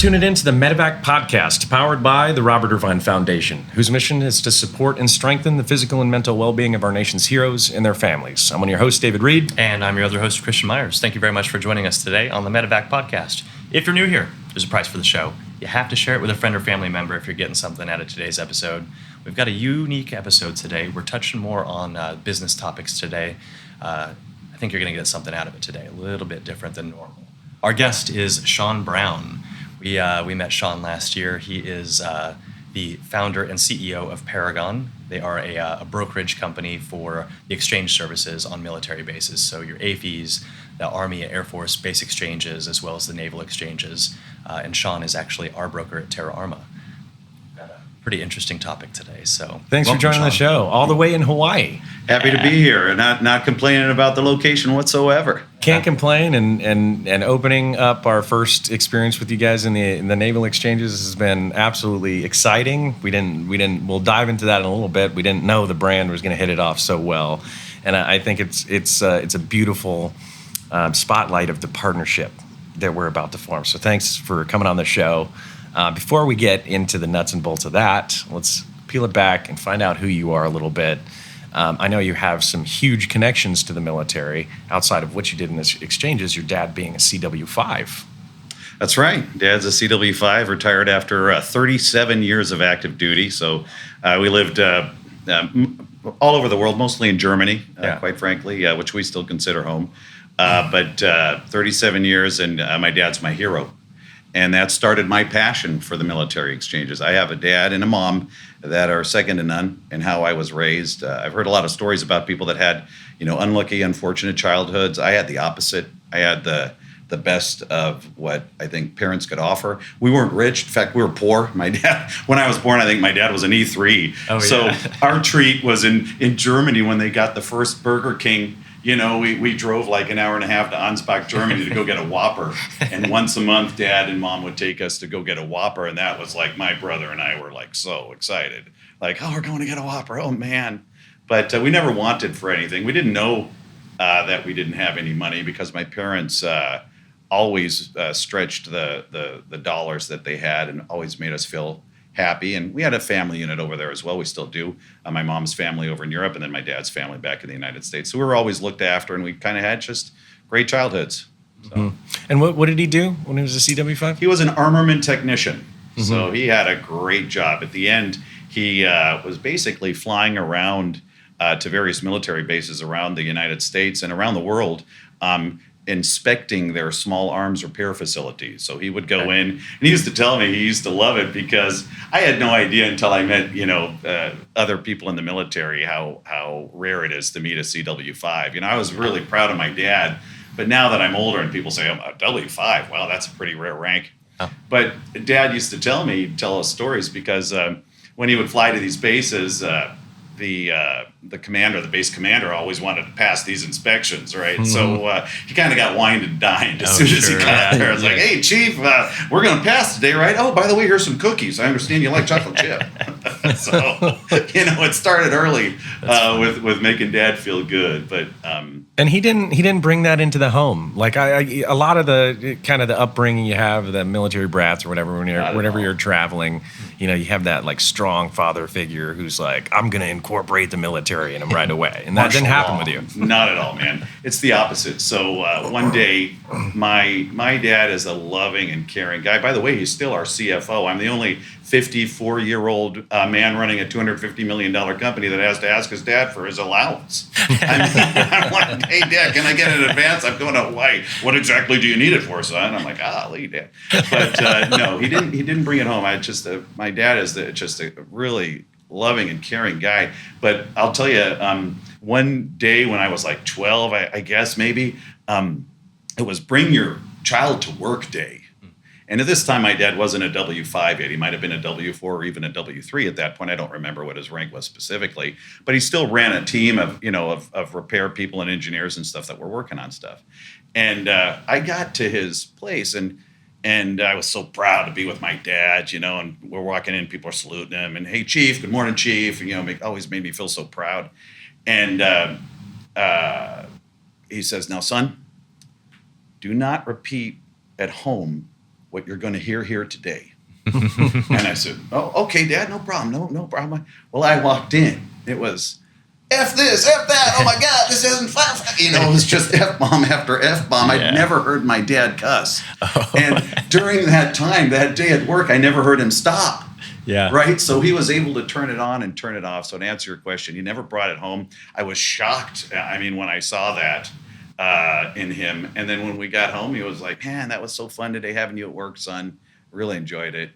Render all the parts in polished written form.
tuning in to the Medevac podcast, powered by the Robert Irvine Foundation, whose mission is to support and strengthen the physical and mental well-being of our nation's heroes and their families. I'm one of your hosts, David Reid. And I'm your other host, Christian Meyers. Thank you very much for joining us today on the Medevac podcast. If you're new here, there's a price for the show. You have to share it with a friend or family member if you're getting something out of today's episode. We've got a unique episode today. We're touching more on business topics today. I think you're going to get something out of it today, a little bit different than normal. Our guest is Sean Brown. We met Sean last year. He is the founder and CEO of Paragon. They are a brokerage company for the exchange services on military bases. So your AFEs, the Army, Air Force base exchanges, as well as the naval exchanges. And Sean is actually our broker at Terra Arma. Got a pretty interesting topic today. So thanks for joining Sean. the show, all the way in Hawaii. Happy to be here and not complaining about the location whatsoever. Can't complain, and opening up our first experience with you guys in the naval exchanges has been absolutely exciting. We'll dive into that in a little bit. We didn't know the brand was going to hit it off so well, and I think it's a beautiful spotlight of the partnership that we're about to form. So thanks for coming on the show. Before we get into the nuts and bolts of that, let's peel it back and find out who you are a little bit. I know you have some huge connections to the military outside of what you did in this exchanges, your dad being a CW5. That's right. Dad's a CW5, retired after 37 years of active duty. So we lived all over the world, mostly in Germany, quite frankly, which we still consider home. But 37 years, and my dad's my hero. And that started my passion for the military exchanges. I have a dad and a mom that are second to none in how I was raised. I've heard a lot of stories about people that had, unlucky, unfortunate childhoods. I had the opposite. I had the best of what I think parents could offer. We weren't rich. In fact, we were poor. My dad, when I was born, I think my dad was an E3. Oh, yeah. So our treat was in Germany when they got the first Burger King. We drove like an hour and a half to Ansbach, Germany to go get a Whopper. And once a month, Dad and Mom would take us to go get a Whopper. And that was like my brother and I were like so excited. Like, oh, we're going to get a Whopper. Oh, man. But we never wanted for anything. We didn't know that we didn't have any money because my parents always stretched the dollars that they had and always made us feel happy. And we had a family unit over there as well. We still do. My mom's family over in Europe and then my dad's family back in the United States. So we were always looked after and we kind of had just great childhoods. So. Mm-hmm. And what did he do when he was a CW5? He was an armament technician. Mm-hmm. So he had a great job. At the end, he was basically flying around to various military bases around the United States and around the world, inspecting their small arms repair facilities. So he would go in, and he used to tell me he used to love it because I had no idea until I met, other people in the military how rare it is to meet a CW5. I was really proud of my dad, but now that I'm older and people say, I'm a W5, wow, that's a pretty rare rank. Oh. But Dad used to tell us stories because when he would fly to these bases, the commander, the base commander, always wanted to pass these inspections, right? Mm-hmm. So he kind of got wined and dined as soon as he got there. It's like, hey, Chief, we're going to pass today, right? Oh, by the way, here's some cookies. I understand you like chocolate chip. So, it started early with making Dad feel good, but and he didn't bring that into the home. Like a lot of the kind of the upbringing you have, the military brats or whatever, whenever you're traveling, you have that like strong father figure who's like, I'm going to incorporate the military in him right away. And that didn't happen with you. Not at all, man. It's the opposite. So one day, my dad is a loving and caring guy. By the way, he's still our CFO. I'm the only 54-year-old man running a $250 million company that has to ask his dad for his allowance. I'm like, hey, Dad, can I get it in advance? I'm going to Hawaii. What exactly do you need it for, son? I'm like, leave Dad. But no, he didn't bring it home. My dad is just a really loving and caring guy. But I'll tell you, one day when I was like 12, I guess maybe, it was bring your child to work day. And at this time, my dad wasn't a W5 yet. He might have been a W4 or even a W3 at that point. I don't remember what his rank was specifically, but he still ran a team of repair people and engineers and stuff that were working on stuff. And I got to his place and I was so proud to be with my dad, and we're walking in, people are saluting him and, hey, Chief, good morning, Chief. And, always made me feel so proud. And he says, now, son, do not repeat at home what you're going to hear here today. And I said, oh, okay, Dad, no problem, no problem. Well, I walked in. It was F this, F that, oh my God, this isn't fun. It was just F-bomb after F-bomb. Yeah. I'd never heard my dad cuss. And during that time, that day at work, I never heard him stop. Yeah. Right? So he was able to turn it on and turn it off. So to answer your question, he never brought it home. I was shocked. I mean, when I saw that in him. And then when we got home, he was like, man, that was so fun today having you at work, son. Really enjoyed it,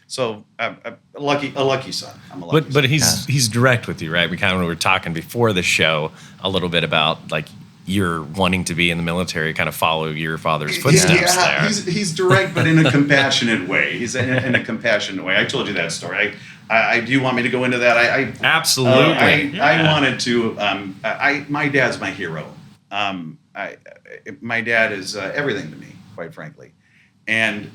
So a lucky son. I'm a lucky son. But he's direct with you, right? We kind of were talking before the show a little bit about like you're wanting to be in the military, kind of follow your father's footsteps there. He's direct, but in a compassionate way. He's in a compassionate way. I told you that story. I do you want me to go into that? Absolutely. I wanted to. My dad's my hero. My dad is everything to me, quite frankly. And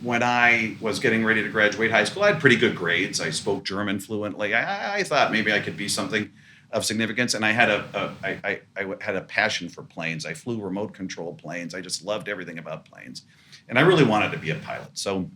when I was getting ready to graduate high school, I had pretty good grades. I spoke German fluently. I thought maybe I could be something of significance, and I had I had a passion for planes. I flew remote control planes. I just loved everything about planes, and I really wanted to be a pilot. So,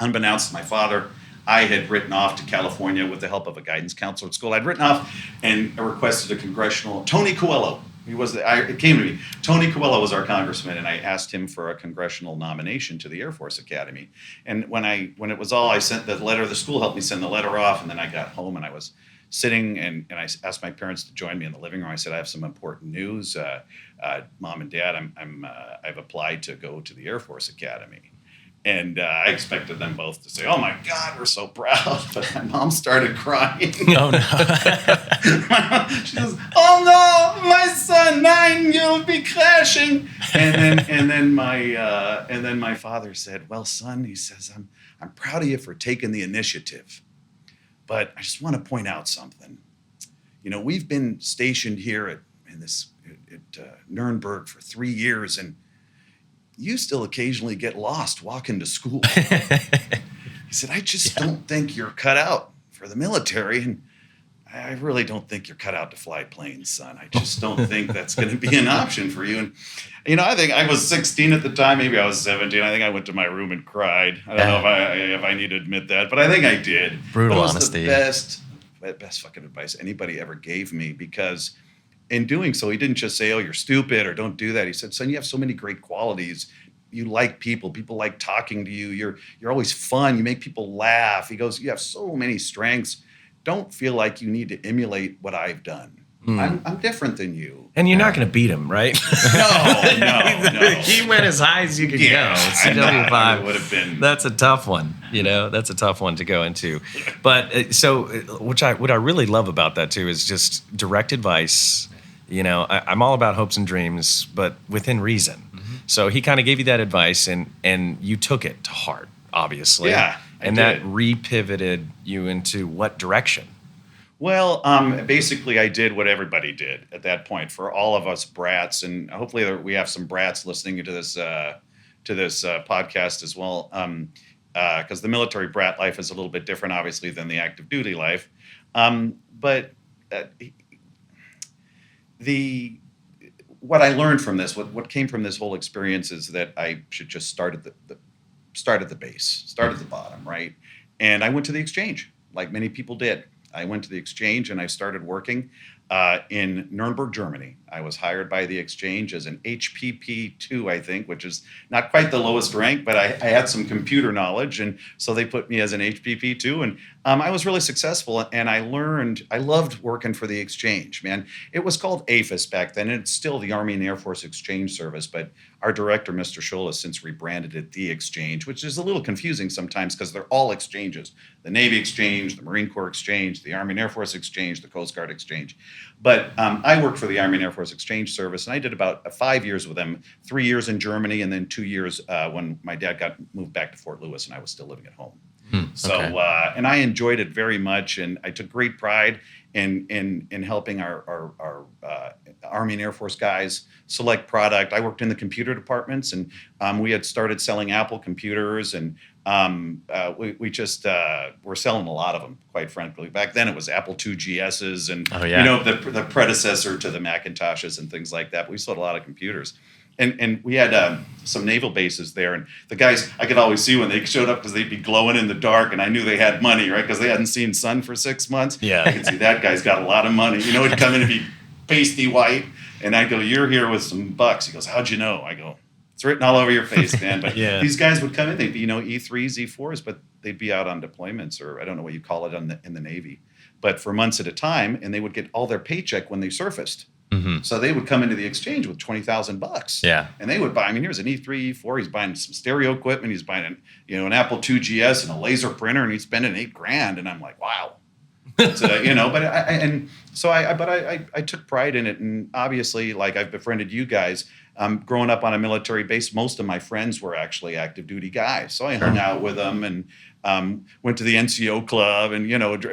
unbeknownst to my father, I had written off to California with the help of a guidance counselor at school. I'd written off and requested a congressional. Tony Coelho, it came to me. Tony Coelho was our congressman, and I asked him for a congressional nomination to the Air Force Academy. And when it was all, I sent the letter. The school helped me send the letter off, and then I got home and I was sitting and I asked my parents to join me in the living room. I said, I have some important news. Mom and Dad, I've applied to go to the Air Force Academy. And I expected them both to say, oh my God, we're so proud. But my mom started crying. Oh no. She goes, oh no, my son, 9, you'll be crashing. And then my father said, well, son, he says, I'm proud of you for taking the initiative. But I just want to point out something. We've been stationed here at Nuremberg for 3 years, and you still occasionally get lost walking to school. He said, I just don't think you're cut out for the military, and I really don't think you're cut out to fly planes, son. I just don't think that's going to be an option for you. And, I think I was 16 at the time. Maybe I was 17. I think I went to my room and cried. I don't know if I need to admit that, but I think I did. Brutal but it was honesty. The best fucking advice anybody ever gave me, because in doing so, he didn't just say, oh, you're stupid or don't do that. He said, son, you have so many great qualities. You like people. People like talking to you. You're always fun. You make people laugh. He goes, you have so many strengths. Don't feel like you need to emulate what I've done. I'm different than you. And you're not going to beat him, right? No. He went as high as you could go. CW5 would have been. That's a tough one. That's a tough one to go into. But what I really love about that too is just direct advice. I'm all about hopes and dreams, but within reason. Mm-hmm. So he kind of gave you that advice, and you took it to heart, obviously. Yeah. And that repivoted you into what direction? Well, basically, I did what everybody did at that point. For all of us brats, and hopefully we have some brats listening to this podcast as well, because the military brat life is a little bit different, obviously, than the active duty life. But what I learned from this, what came from this whole experience, is that I should just start at the base, start at the bottom, right? And I went to the exchange, like many people did. I went to the exchange and I started working in Nuremberg, Germany. I was hired by the exchange as an HPP2, I think, which is not quite the lowest rank, but I had some computer knowledge, and so they put me as an HPP2, and I was really successful, and I loved working for the exchange, man. It was called APHIS back then, and it's still the Army and Air Force Exchange Service, but our director, Mr. Scholl, has since rebranded it the Exchange, which is a little confusing sometimes because they're all exchanges. The Navy Exchange, the Marine Corps Exchange, the Army and Air Force Exchange, the Coast Guard Exchange. But I worked for the Army and Air Force Exchange Service, and I did about 5 years with them, 3 years in Germany, and then 2 years when my dad moved back to Fort Lewis, and I was still living at home. And I enjoyed it very much, and I took great pride in helping our Army and Air Force guys select product. I worked in the computer departments, and we had started selling Apple computers, and we just were selling a lot of them, quite frankly. Back then it was Apple II GSs and the predecessor to the Macintoshes and things like that. We sold a lot of computers. And we had some naval bases there, and the guys, I could always see when they showed up because they'd be glowing in the dark, and I knew they had money, right? Because they hadn't seen sun for 6 months. Yeah. I could see that guy's got a lot of money. You know, he'd come in and be pasty white, and I'd go, "You're here with some bucks." He goes, "How'd you know?" I go, "It's written all over your face, man." But Yeah. these guys would come in, they'd be, E3s, E4s, but they'd be out on deployments, or I don't know what you call it in the Navy, but for months at a time, and they would get all their paycheck when they surfaced. So they would come into the exchange with $20,000. Yeah. And they would buy, here's an E3, E4, he's buying some stereo equipment, he's buying an Apple II GS and a laser printer, and he's spending $8,000. And I'm like, wow. So, but I took pride in it. And obviously, like, I've befriended you guys. Growing up on a military base, most of my friends were actually active duty guys. So I hung out with them and went to the NCO club and,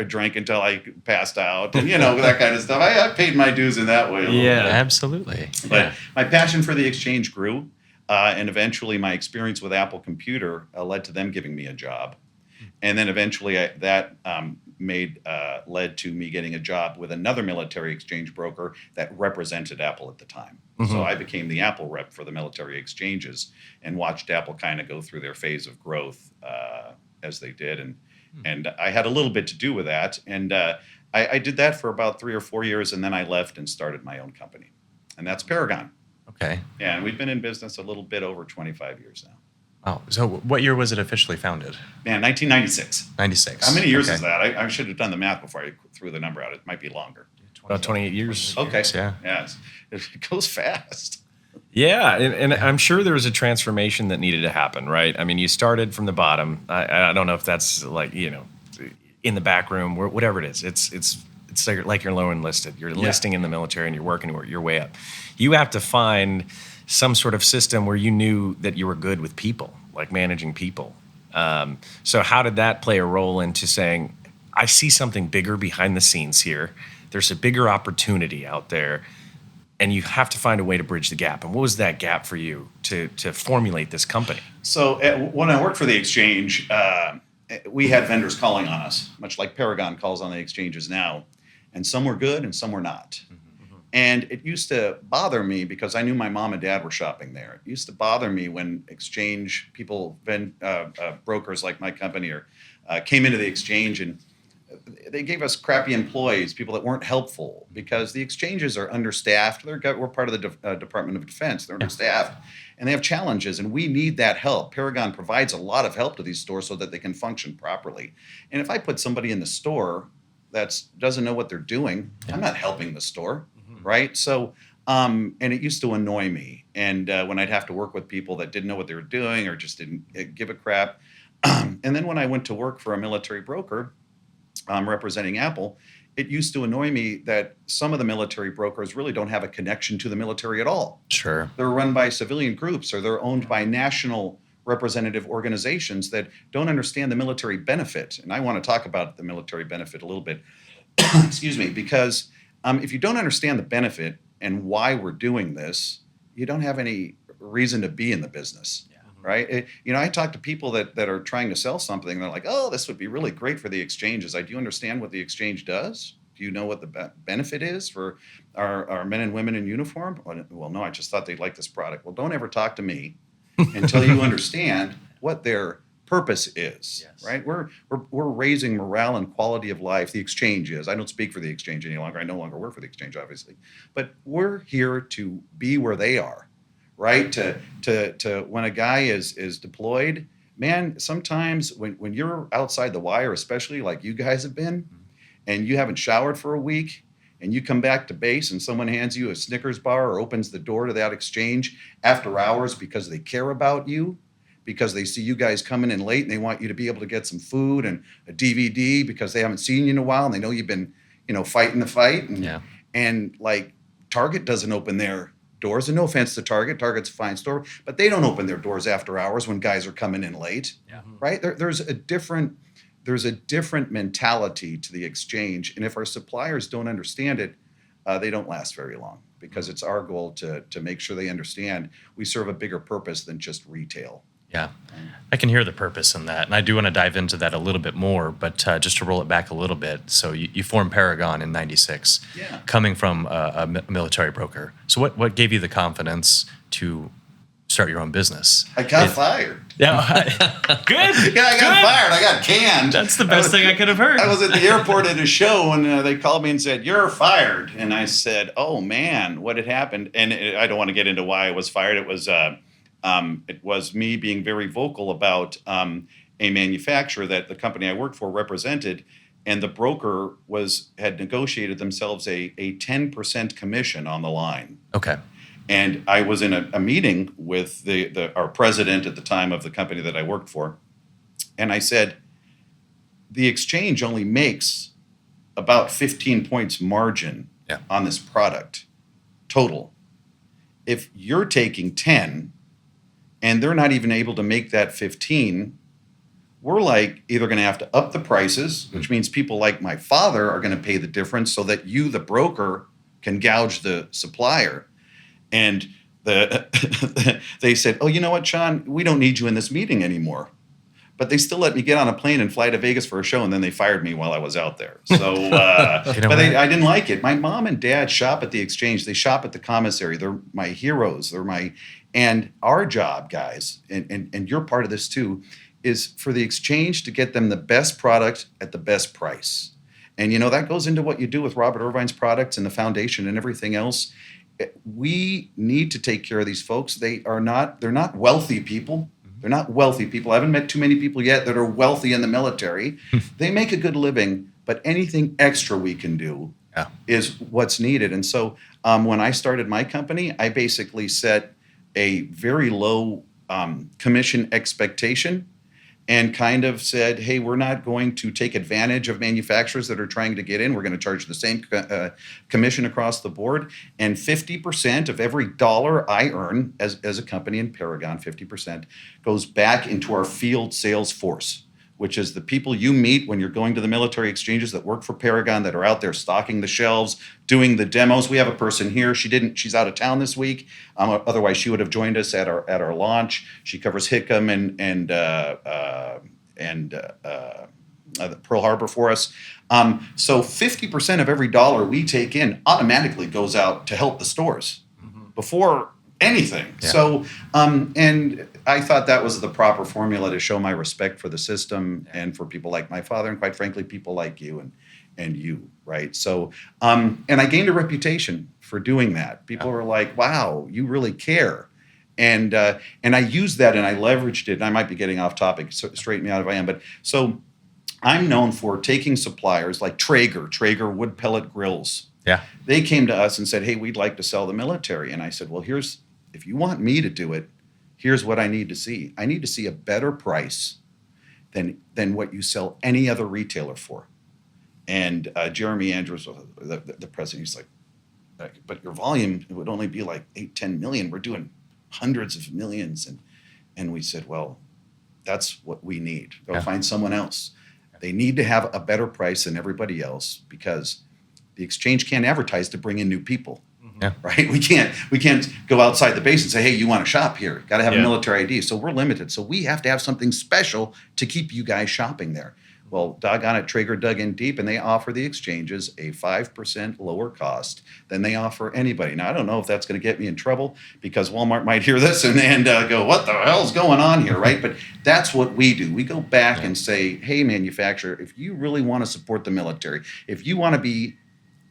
drank until I passed out and, that kind of stuff. I paid my dues in that way. Yeah. Absolutely. But my passion for the exchange grew. And eventually my experience with Apple Computer led to them giving me a job. And then eventually that led to me getting a job with another military exchange broker that represented Apple at the time. So I became the Apple rep for the military exchanges and watched Apple kind of go through their phase of growth as they did. And I had a little bit to do with that. And I did that for about 3 or 4 years, and then I left and started my own company. And that's Paragon. Okay. Yeah, and we've been in business a little bit over 25 years now. Oh, so what year was it officially founded? Man, 1996. 96. How many years Okay. is that? I should have done the math before I threw the number out. It might be longer. About 28 years. Okay. Yeah. It goes fast. Yeah, and I'm sure there was a transformation that needed to happen, right? I mean, you started from the bottom. I don't know if that's like, in the back room, whatever it is. It's like you're low enlisted. You're enlisting in the military and you're working your way up. You have to find some sort of system where you knew that you were good with people, like managing people. So how did that play a role into saying, I see something bigger behind the scenes here. There's a bigger opportunity out there, and you have to find a way to bridge the gap. And what was that gap for you to formulate this company? So when I worked for the exchange, we had vendors calling on us, much like Paragon calls on the exchanges now. And some were good and some were not. And it used to bother me because I knew my mom and dad were shopping there. It used to bother me when exchange people, brokers like my company, came into the exchange and they gave us crappy employees, people that weren't helpful, because the exchanges are understaffed. We're part of the Department of Defense. They're understaffed, and they have challenges, and we need that help. Paragon provides a lot of help to these stores so that they can function properly. And if I put somebody in the store that doesn't know what they're doing, I'm not helping the store, right? So, and it used to annoy me. And when I'd have to work with people that didn't know what they were doing or just didn't give a crap. And then when I went to work for a military broker, representing Apple, it used to annoy me that some of the military brokers really don't have a connection to the military at all. Sure. They're run by civilian groups or they're owned by national representative organizations that don't understand the military benefit. And I want to talk about the military benefit a little bit, excuse me, because if you don't understand the benefit and why we're doing this, you don't have any reason to be in the business. Right? I talk to people that are trying to sell something. They're like, oh, this would be really great for the exchanges. Do you understand what the exchange does? Do you know what the benefit is for our men and women in uniform? Well, no, I just thought they'd like this product. Well, don't ever talk to me until you understand what their purpose is, right? We're raising morale and quality of life. The exchange is. I don't speak for the exchange any longer. I no longer work for the exchange, obviously. But we're here to be where they are. Right? To when a guy is deployed, man, sometimes when you're outside the wire, especially like you guys have been, and you haven't showered for a week, and you come back to base and someone hands you a Snickers bar or opens the door to that exchange after hours because they care about you, because they see you guys coming in late and they want you to be able to get some food and a DVD because they haven't seen you in a while and they know you've been, fighting the fight. And like Target doesn't open their doors, and no offense to Target. Target's a fine store, but they don't open their doors after hours when guys are coming in late. Right? There's a different mentality to the exchange, and if our suppliers don't understand it, they don't last very long, because it's our goal to make sure they understand we serve a bigger purpose than just retail. Yeah, I can hear the purpose in that, and I do want to dive into that a little bit more, but just to roll it back a little bit. So you formed Paragon in 96, coming from a military broker. So what gave you the confidence to start your own business? I got fired. Yeah, good. Yeah, I got fired. I got canned. That's the best thing I could have heard. I was at the airport at a show, and they called me and said, "You're fired." And I said, "Oh man, what had happened?" And I don't want to get into why I was fired. It was me being very vocal about a manufacturer that the company I worked for represented, and the broker had negotiated themselves a 10% commission on the line. Okay. And I was in a meeting with our president at the time of the company that I worked for. And I said, the exchange only makes about 15 points margin on this product total. If you're taking 10 and they're not even able to make that 15, we're like either going to have to up the prices, which means people like my father are going to pay the difference so that you, the broker, can gouge the supplier. And they said, "Oh, you know what, Sean? We don't need you in this meeting anymore." But they still let me get on a plane and fly to Vegas for a show, and then they fired me while I was out there. So, I didn't like it. My mom and dad shop at the exchange. They shop at the commissary. They're my heroes. And our job, guys, and you're part of this too, is for the exchange to get them the best product at the best price. And that goes into what you do with Robert Irvine's products and the foundation and everything else. We need to take care of these folks. They're not wealthy people. They're not wealthy people. I haven't met too many people yet that are wealthy in the military. They make a good living, but anything extra we can do is what's needed. And so when I started my company, I basically set a very low commission expectation and kind of said, hey, we're not going to take advantage of manufacturers that are trying to get in. We're going to charge the same commission across the board. And 50% of every dollar I earn as a company in Paragon, 50% goes back into our field sales force, which is the people you meet when you're going to the military exchanges that work for Paragon, that are out there stocking the shelves, doing the demos. We have a person here. She's out of town this week. Otherwise, she would have joined us at our launch. She covers Hickam and Pearl Harbor for us. So 50% of every dollar we take in automatically goes out to help the stores before anything. Yeah. So, and I thought that was the proper formula to show my respect for the system and for people like my father, and quite frankly, people like you and you, right? So, and I gained a reputation for doing that. People were like, wow, you really care. And I used that and I leveraged it. And I might be getting off topic, so straighten me out if I am. But so I'm known for taking suppliers like Traeger wood pellet grills. Yeah. They came to us and said, hey, we'd like to sell the military. And I said, well, if you want me to do it, here's what I need to see. I need to see a better price than what you sell any other retailer for. And Jeremy Andrews, the president, he's like, but your volume would only be like 8-10 million. We're doing hundreds of millions. And we said, well, that's what we need. Go find someone else. They need to have a better price than everybody else because the exchange can't advertise to bring in new people. Yeah. Right? We can't go outside the base and say, hey, you want to shop here? Got to have a military ID. So we're limited. So we have to have something special to keep you guys shopping there. Well, doggone it, Traeger dug in deep, and they offer the exchanges a 5% lower cost than they offer anybody. Now, I don't know if that's going to get me in trouble because Walmart might hear this and go, what the hell's going on here, right? But that's what we do. We go back and say, hey, manufacturer, if you really want to support the military, if you want to be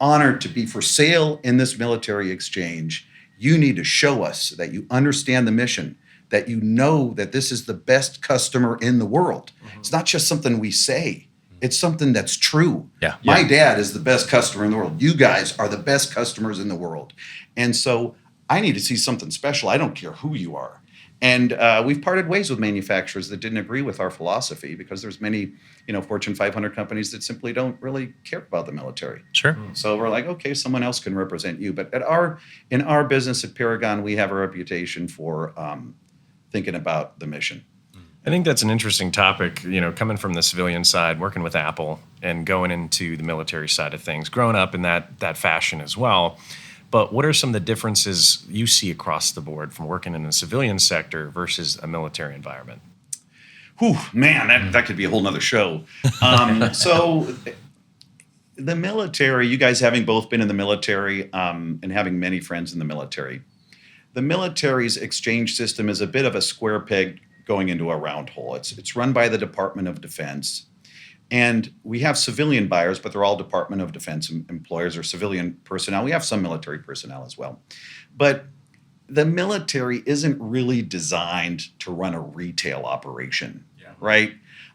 honored to be for sale in this military exchange, you need to show us that you understand the mission, that you know that this is the best customer in the world. It's not just something we say. It's something that's true. My dad is the best customer in the world. You guys are the best customers in the world. And so I need to see something special. I don't care who you are. And we've parted ways with manufacturers that didn't agree with our philosophy because there's many, Fortune 500 companies that simply don't really care about the military. Sure. So we're like, okay, someone else can represent you. But in our business at Paragon, we have a reputation for thinking about the mission. I think that's an interesting topic, coming from the civilian side, working with Apple and going into the military side of things, growing up in that fashion as well. But what are some of the differences you see across the board from working in a civilian sector versus a military environment? Whew, man, that could be a whole nother show. So the military, you guys having both been in the military and having many friends in the military, the military's exchange system is a bit of a square peg going into a round hole. It's run by the Department of Defense. And we have civilian buyers, but they're all Department of Defense employers or civilian personnel. We have some military personnel as well. But the military isn't really designed to run a retail operation, right?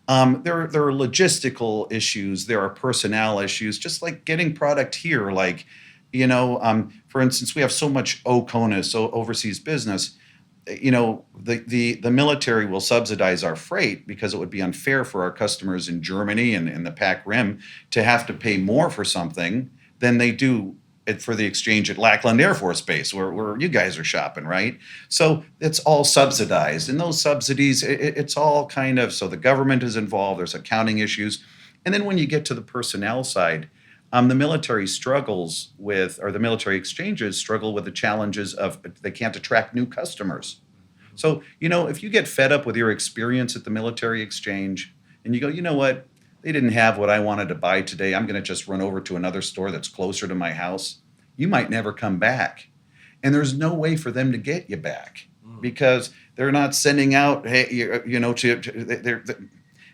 There are logistical issues. There are personnel issues, just like getting product here. Like, for instance, we have so much OCONUS, so overseas business. The military will subsidize our freight because it would be unfair for our customers in Germany and in the PAC Rim to have to pay more for something than they do it for the exchange at Lackland Air Force Base, where you guys are shopping, right? So it's all subsidized. And those subsidies, it's all kind of, so the government is involved, there's accounting issues. And then when you get to the personnel side, the military struggles with, or the military exchanges struggle with the challenges of they can't attract new customers. So, if you get fed up with your experience at the military exchange and you go, you know what, they didn't have what I wanted to buy today, I'm going to just run over to another store that's closer to my house, you might never come back. And there's no way for them to get you back because they're not sending out, hey,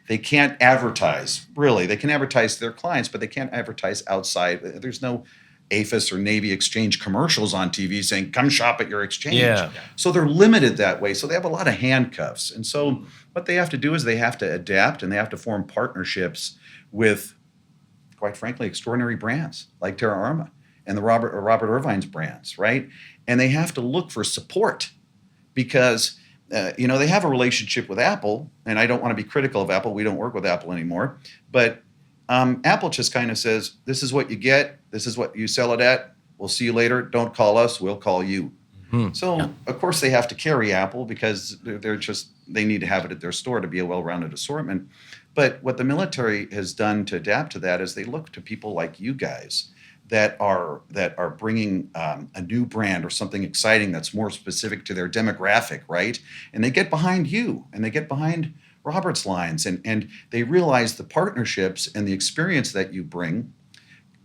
they can't advertise, really. They can advertise to their clients, but they can't advertise outside. There's no APHIS or Navy exchange commercials on TV saying, come shop at your exchange. Yeah. So they're limited that way. So they have a lot of handcuffs. And so what they have to do is they have to adapt and they have to form partnerships with, quite frankly, extraordinary brands like Terra Arma and the Robert Irvine's brands, right? And they have to look for support because they have a relationship with Apple, and I don't want to be critical of Apple. We don't work with Apple anymore. But Apple just kind of says, this is what you get. This is what you sell it at. We'll see you later. Don't call us. We'll call you. So, of course, they have to carry Apple because they need to have it at their store to be a well-rounded assortment. But what the military has done to adapt to that is they look to people like you guys that are bringing a new brand or something exciting that's more specific to their demographic, right? And they get behind you and they get behind Robert's lines and they realize the partnerships and the experience that you bring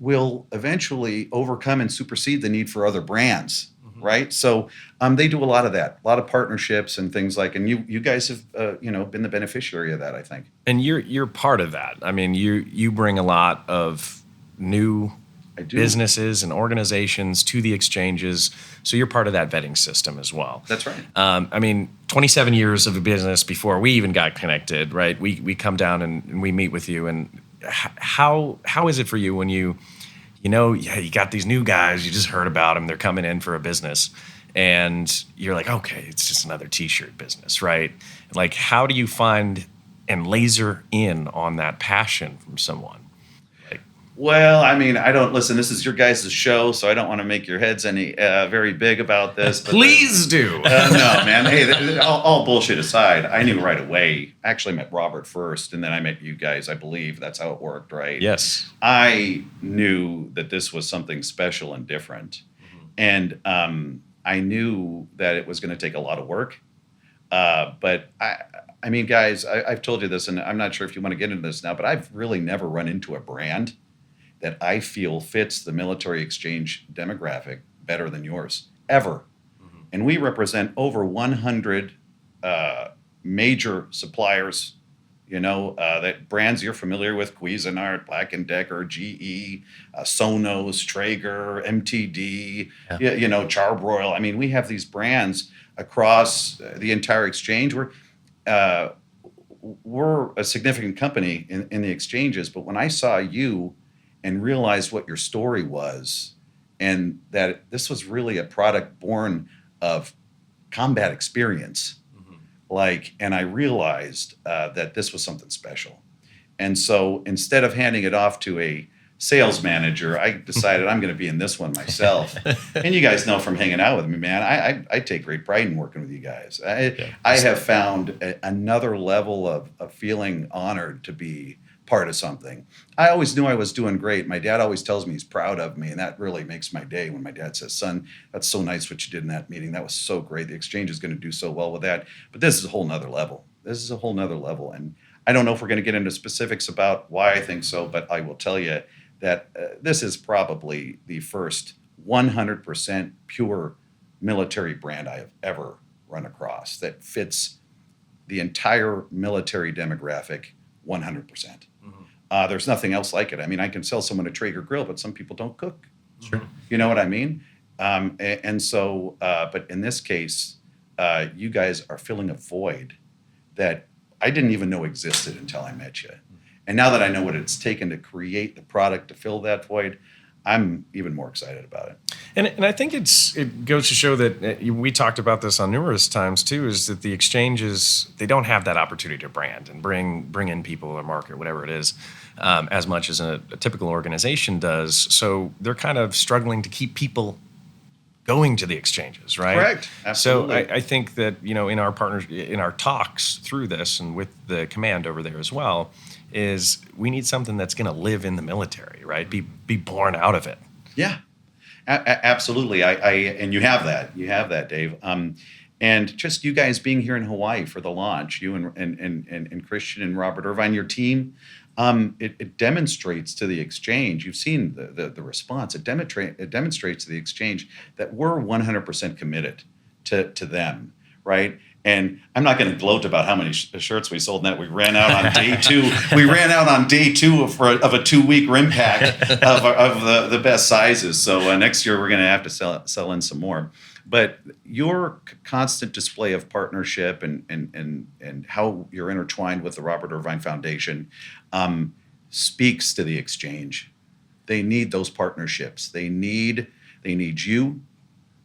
will eventually overcome and supersede the need for other brands, right? So they do a lot of that, a lot of partnerships and things like, and you guys have been the beneficiary of that, I think. And you're part of that. I mean, you bring a lot of new businesses and organizations to the exchanges. So you're part of that vetting system as well. That's right. 27 years of a business before we even got connected, right? We come down and we meet with you. And how is it for you when you got these new guys, you just heard about them, they're coming in for a business and you're like, okay, it's just another t-shirt business, right? Like, how do you find and laser in on that passion from someone? Well, I don't listen. This is your guys' show, so I don't want to make your heads any very big about this. But Please do. No, man. Hey, all bullshit aside, I knew right away. I actually met Robert first, and then I met you guys. I believe that's how it worked, right? Yes. I knew that this was something special and different, and I knew that it was going to take a lot of work. But guys, I've told you this, and I'm not sure if you want to get into this now, but I've really never run into a brand that I feel fits the military exchange demographic better than yours, ever. And we represent over 100 major suppliers, that brands you're familiar with, Cuisinart, Black & Decker, GE, Sonos, Traeger, MTD, Charbroil. We have these brands across the entire exchange. We're a significant company in the exchanges, but when I saw you and realized what your story was and that this was really a product born of combat experience, and I realized that this was something special. And so instead of handing it off to a sales manager, I decided I'm going to be in this one myself. And you guys know from hanging out with me, man, I take great pride in working with you guys. I have found another level of feeling honored to be part of something. I always knew I was doing great. My dad always tells me he's proud of me, and that really makes my day when my dad says, son, that's so nice what you did in that meeting. That was so great. The exchange is going to do so well with that. But this is a whole nother level. And I don't know if we're going to get into specifics about why I think so, but I will tell you that this is probably the first 100% pure military brand I have ever run across that fits the entire military demographic 100%. There's nothing else like it. I mean, I can sell someone a Traeger grill, but some people don't cook. Sure. You know what I mean? But in this case, you guys are filling a void that I didn't even know existed until I met you. And now that I know what it's taken to create the product to fill that void, I'm even more excited about it. And I think it goes to show that we talked about this on numerous times too, is that the exchanges, they don't have that opportunity to brand and bring in people or market, whatever it is, as much as a typical organization does. So they're kind of struggling to keep people going to the exchanges, right? Correct. Absolutely. So I think that, in our in our talks through this and with the command over there as well, is we need something that's going to live in the military, right? Be born out of it. Yeah, absolutely. And you have that, Dave. And just you guys being here in Hawaii for the launch, you and Christian and Robert Irvine, your team, it demonstrates to the exchange. You've seen the response. It demonstrates to the exchange that we're 100% committed to them, right? And I'm not going to gloat about how many shirts we sold. That we ran out on day two. We ran out on day two of a 2-week rim pack of the best sizes. So next year we're going to have to sell in some more. But your constant display of partnership and how you're intertwined with the Robert Irvine Foundation speaks to the exchange. They need those partnerships. They need you.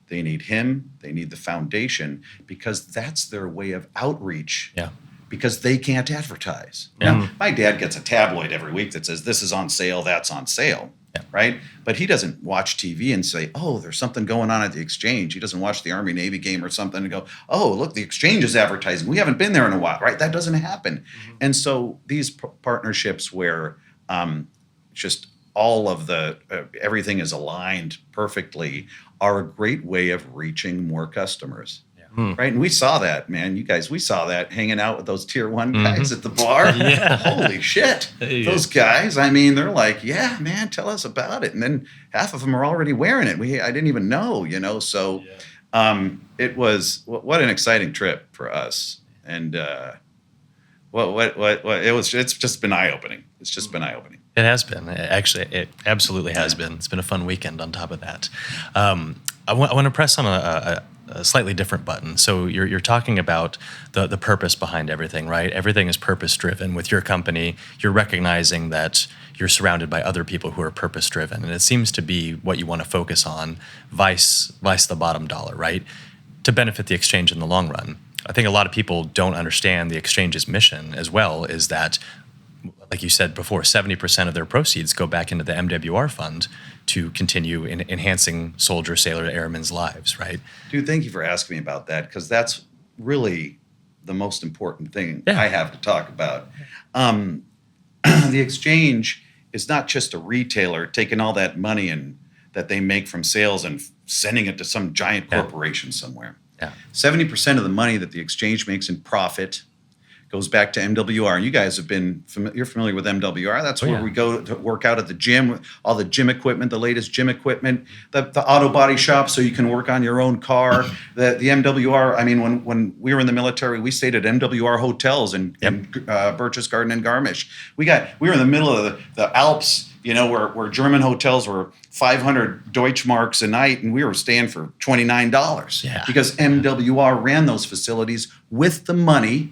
They need him. They need the foundation, because that's their way of outreach. Yeah. Because they can't advertise. Yeah. Now, my dad gets a tabloid every week that says this is on sale, that's on sale. Yeah. Right? But he doesn't watch TV and say, oh, there's something going on at the exchange. He doesn't watch the Army-Navy game or something and go, oh, look, the exchange is advertising. We haven't been there in a while, right? That doesn't happen. And so these partnerships where just all of everything is aligned perfectly are a great way of reaching more customers. Right. And we saw that, man. You guys, we saw that hanging out with those tier 1 guys at the bar. Yeah. Holy shit. Those guys, I mean, they're like, yeah, man, tell us about it. And then half of them are already wearing it. I didn't even know, So it was, what an exciting trip for us. And it's just been eye-opening. It's just been eye-opening. It has been. Actually, it absolutely has been. It's been a fun weekend on top of that. I want to press on a slightly different button. So you're talking about the purpose behind everything, right? Everything is purpose-driven. With your company, you're recognizing that you're surrounded by other people who are purpose-driven. And it seems to be what you want to focus on, vice the bottom dollar, right? To benefit the exchange in the long run. I think a lot of people don't understand the exchange's mission as well, is that, like you said before, 70% of their proceeds go back into the MWR fund to continue enhancing soldier, sailor, airmen's lives, right? Dude, thank you for asking me about that, because that's really the most important thing I have to talk about. The exchange is not just a retailer taking all that money that they make from sales and sending it to some giant corporation somewhere. Yeah. 70% of the money that the exchange makes in profit goes back to MWR. And you guys have been you're familiar with MWR. That's where we go to work out at the gym, all the gym equipment, the latest gym equipment, the auto body shop so you can work on your own car. The MWR, I mean, when we were in the military, we stayed at MWR hotels in Birches Garden and Garmisch. We were in the middle of the Alps, where German hotels were 500 Deutschmarks a night, and we were staying for $29 because MWR ran those facilities with the money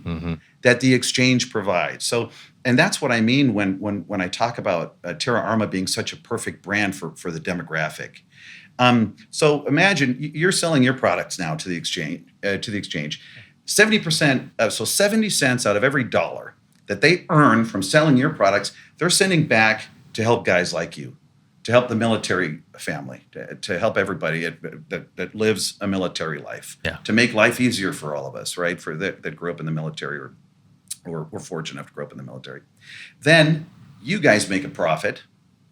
that the exchange provides. So, and that's what I mean when I talk about Terra Arma being such a perfect brand for the demographic. So imagine you're selling your products now to the exchange. 70%, so 70 cents out of every dollar that they earn from selling your products, they're sending back to help guys like you, to help the military family, to help everybody that lives a military life, to make life easier for all of us, right? For that grew up in the military or were fortunate enough to grow up in the military. Then you guys make a profit,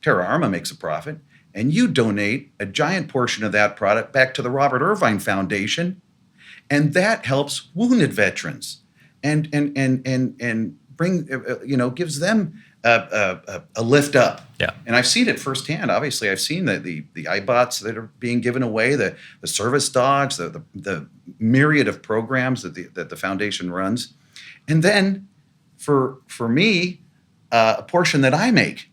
Terra Arma makes a profit, and you donate a giant portion of that product back to the Robert Irvine Foundation, and that helps wounded veterans and gives them a lift up. Yeah. And I've seen it firsthand. Obviously, I've seen the iBots that are being given away, the service dogs, the myriad of programs that the foundation runs. And then for me, a portion that I make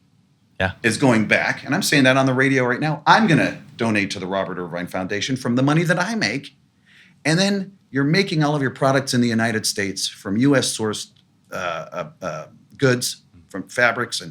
is going back. And I'm saying that on the radio right now. I'm going to donate to the Robert Irvine Foundation from the money that I make. And then you're making all of your products in the United States from U.S. sourced goods, from fabrics.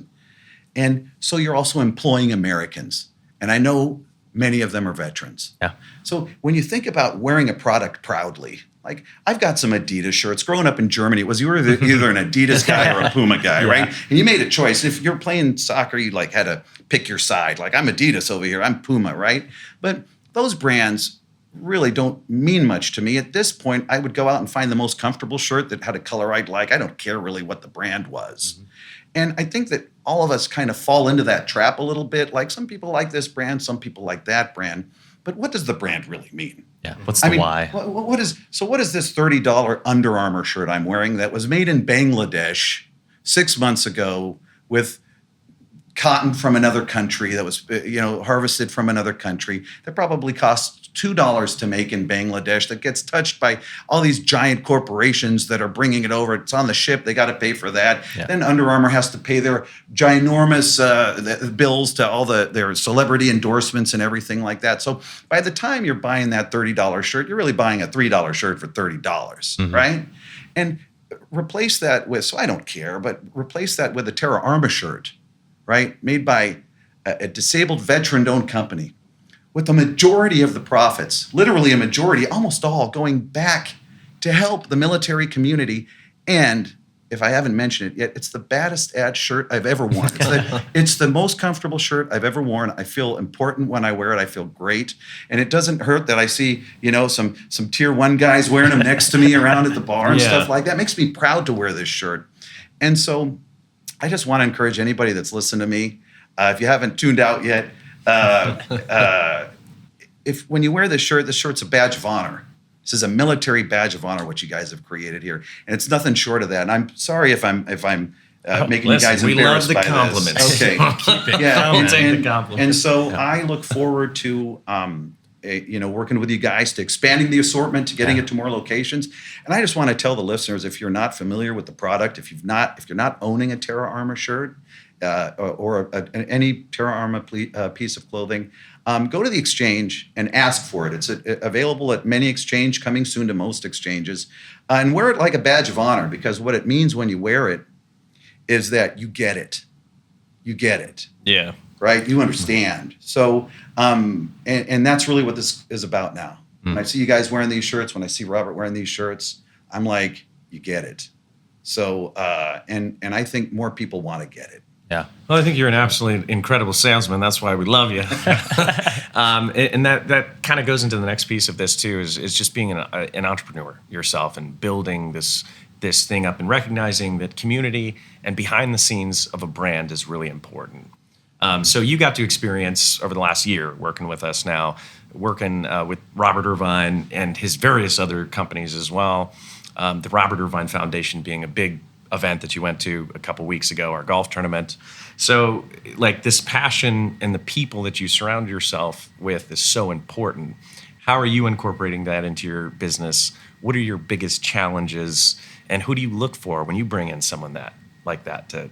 And so you're also employing Americans. And I know many of them are veterans. Yeah. So when you think about wearing a product proudly, like I've got some Adidas shirts. Growing up in Germany, it was you were either an Adidas guy or a Puma guy, right? And you made a choice. If you're playing soccer, you like had to pick your side. Like I'm Adidas over here, I'm Puma, right? But those brands really don't mean much to me. At this point, I would go out and find the most comfortable shirt that had a color I'd like. I don't care really what the brand was. Mm-hmm. And I think that all of us kind of fall into that trap a little bit. Like some people like this brand, some people like that brand. But what does the brand really mean? Yeah. What's the why? What is this $30 Under Armour shirt I'm wearing that was made in Bangladesh 6 months ago with cotton from another country that was harvested from another country that probably costs $2 to make in Bangladesh, that gets touched by all these giant corporations that are bringing it over. It's on the ship. They got to pay for that. Yeah. Then Under Armour has to pay their ginormous bills to all their celebrity endorsements and everything like that. So by the time you're buying that $30 shirt, you're really buying a $3 shirt for $30, mm-hmm. right? And replace that with, so I don't care, but replace that with a Terra Arma shirt, right? Made by a disabled veteran-owned company, with the majority of the profits, literally a majority, almost all, going back to help the military community. And if I haven't mentioned it yet, it's the baddest ad shirt I've ever worn. It's the most comfortable shirt I've ever worn. I feel important when I wear it. I feel great. And it doesn't hurt that I see, some tier 1 guys wearing them next to me around at the bar and stuff like that. It makes me proud to wear this shirt. And so I just want to encourage anybody that's listening to me, if you haven't tuned out yet, if when you wear this shirt, the shirt's a badge of honor. This is a military badge of honor, what you guys have created here, and it's nothing short of that. And I'm sorry if I'm making you guys embarrassed by this. We love the compliments. Okay, We'll take the compliments. And so I look forward to working with you guys to expanding the assortment, to getting it to more locations. And I just want to tell the listeners, if you're not familiar with the product, if you're not owning a Terra Arma shirt, or any Terra Arma piece of clothing, go to the exchange and ask for it. It's available at many exchange, coming soon to most exchanges, and wear it like a badge of honor, because what it means when you wear it is that you get it. You get it. Yeah. Right? You understand. So, and that's really what this is about now. When I see you guys wearing these shirts, when I see Robert wearing these shirts, I'm like, you get it. So, and I think more people want to get it. Yeah. Well, I think you're an absolutely incredible salesman. That's why we love you. And that kind of goes into the next piece of this too, is just being an entrepreneur yourself and building this thing up and recognizing that community and behind the scenes of a brand is really important. So you got to experience over the last year working with us now, working with Robert Irvine and his various other companies as well. The Robert Irvine Foundation being a big event that you went to a couple weeks ago, our golf tournament. So like this passion and the people that you surround yourself with is so important. How are you incorporating that into your business? What are your biggest challenges? And who do you look for when you bring in someone like that to,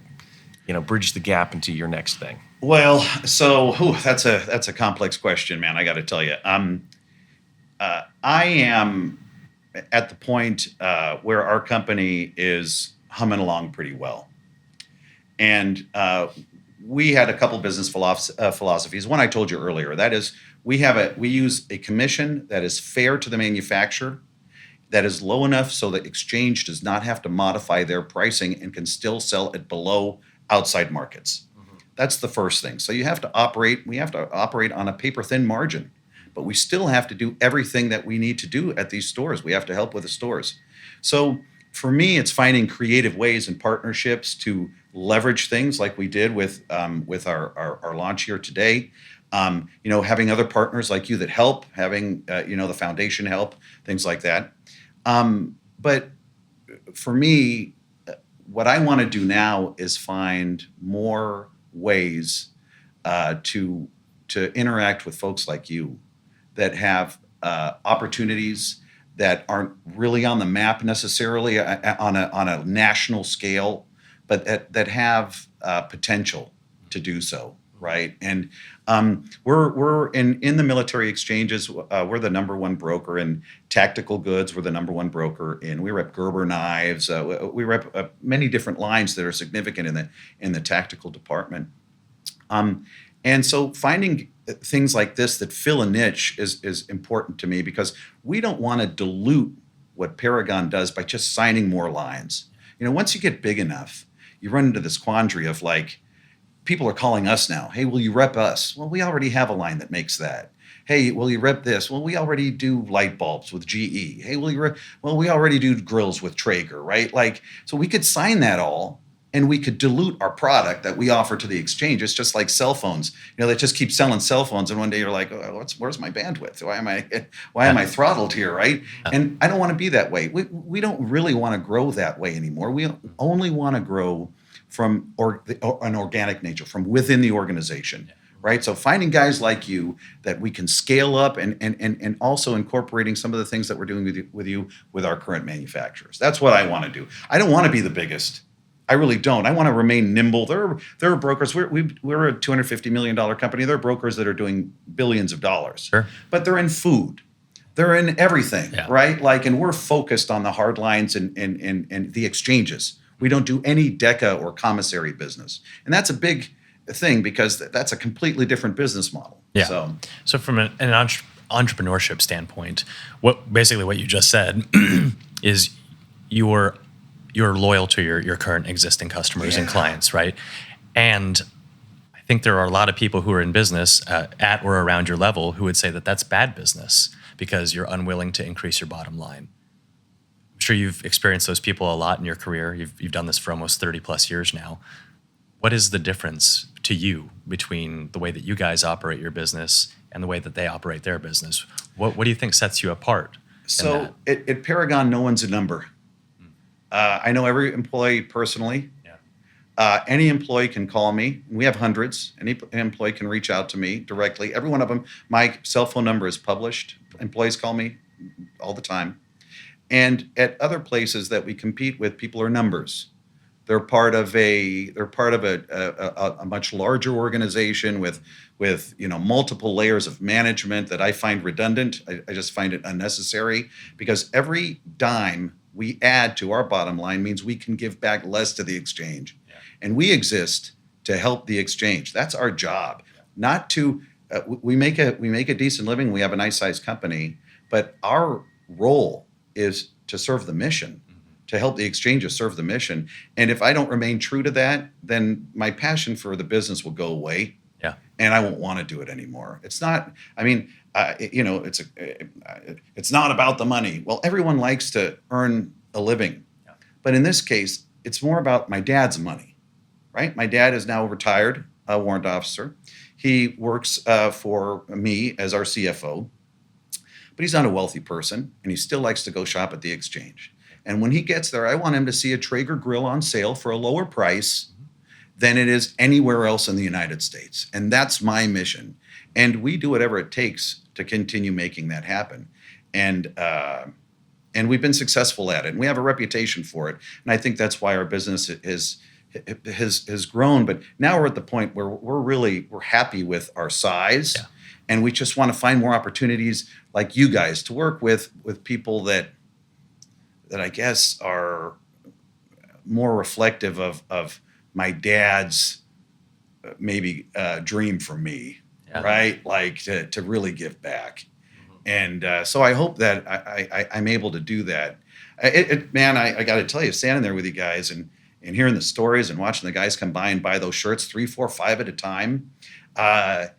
bridge the gap into your next thing? Well, so that's a complex question, man. I got to tell you, I am at the point where our company is humming along pretty well. And we had a couple business philosophies. One I told you earlier, that is we use a commission that is fair to the manufacturer, that is low enough so that exchange does not have to modify their pricing and can still sell it below outside markets. Mm-hmm. That's the first thing. So we have to operate on a paper thin margin, but we still have to do everything that we need to do at these stores. We have to help with the stores. So for me, it's finding creative ways and partnerships to leverage things like we did with our launch here today. Having other partners like you that help, having the foundation help, things like that. But for me, what I want to do now is find more ways to interact with folks like you that have opportunities that aren't really on the map necessarily on a national scale, but that have potential to do so, right? And we're in the military exchanges. We're the number one broker in tactical goods. We're the number one broker we rep Gerber knives. We rep many different lines that are significant in the tactical department. And so finding things like this that fill a niche is important to me, because we don't want to dilute what Paragon does by just signing more lines. Once you get big enough, you run into this quandary of like, people are calling us now. Hey, will you rep us? Well, we already have a line that makes that. Hey, will you rep this? Well, we already do light bulbs with GE. Hey, will you rep? Well, we already do grills with Traeger, right? So we could sign that all, and we could dilute our product that we offer to the exchange. It's just like cell phones. They just keep selling cell phones, and one day you're like, oh, where's my bandwidth? Why am I throttled here, right? And I don't want to be that way. We don't really want to grow that way anymore. We only want to grow from an organic nature, from within the organization, right? So finding guys like you that we can scale up, and also incorporating some of the things that we're doing with our current manufacturers. That's what I want to do. I don't want to be the biggest. I really don't. I want to remain nimble. There are brokers. We're a $250 million company. There are brokers that are doing billions of dollars. Sure. But they're in food. They're in everything, right? And we're focused on the hard lines and the exchanges. We don't do any DECA or commissary business. And that's a big thing, because that's a completely different business model. Yeah. So from an entrepreneurship standpoint, what you just said is you're loyal to your current existing customers and clients, right? And I think there are a lot of people who are in business at or around your level who would say that that's bad business because you're unwilling to increase your bottom line. I'm sure you've experienced those people a lot in your career. You've done this for almost 30 plus years now. What is the difference to you between the way that you guys operate your business and the way that they operate their business? What do you think sets you apart? So at Paragon, no one's a number. I know every employee personally. Any employee can call me. We have hundreds. Any employee can reach out to me directly. Every one of them. My cell phone number is published. Employees call me all the time. And at other places that we compete with, people are numbers. They're part of a much larger organization with multiple layers of management that I find redundant. I just find it unnecessary, because every dime we add to our bottom line means we can give back less to the exchange. And we exist to help the exchange. That's our job. Not to we make a decent living. We have a nice sized company, but our role is to serve the mission, to help the exchanges serve the mission. And if I don't remain true to that, then my passion for the business will go away. And I won't want to do it anymore. It's not. I mean, it's not about the money. Well, everyone likes to earn a living, but in this case, it's more about my dad's money, right? My dad is now retired, a warrant officer. He works for me as our CFO, but he's not a wealthy person, and he still likes to go shop at the exchange. And when he gets there, I want him to see a Traeger grill on sale for a lower price than it is anywhere else in the United States. And that's my mission. And we do whatever it takes to continue making that happen. And we've been successful at it. And we have a reputation for it. And I think that's why our business has grown. But now we're at the point where we're happy with our size. And we just want to find more opportunities like you guys to work with people that I guess are more reflective of my dad's maybe dream for me, right? Like to really give back. And so I hope that I'm able to do that. Man, I got to tell you, standing there with you guys and hearing the stories and watching the guys come by and buy those shirts, 3, 4, 5 at a time, I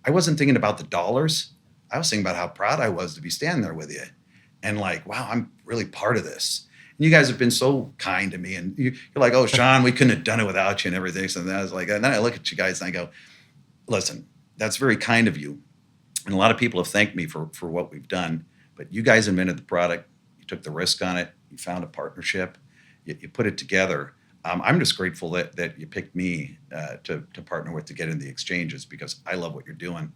wasn't thinking about the dollars. I was thinking about how proud I was to be standing there with you. And like, wow, I'm really part of this. And you guys have been so kind to me. And you're like, oh, Sean, we couldn't have done it without you and everything. So then I was like, and then I look at you guys and I go, listen, that's very kind of you. And a lot of people have thanked me for what we've done. But you guys invented the product. You took the risk on it. You found a partnership. you put it together. I'm just grateful that you picked me to partner with to get in the exchanges, because I love what you're doing,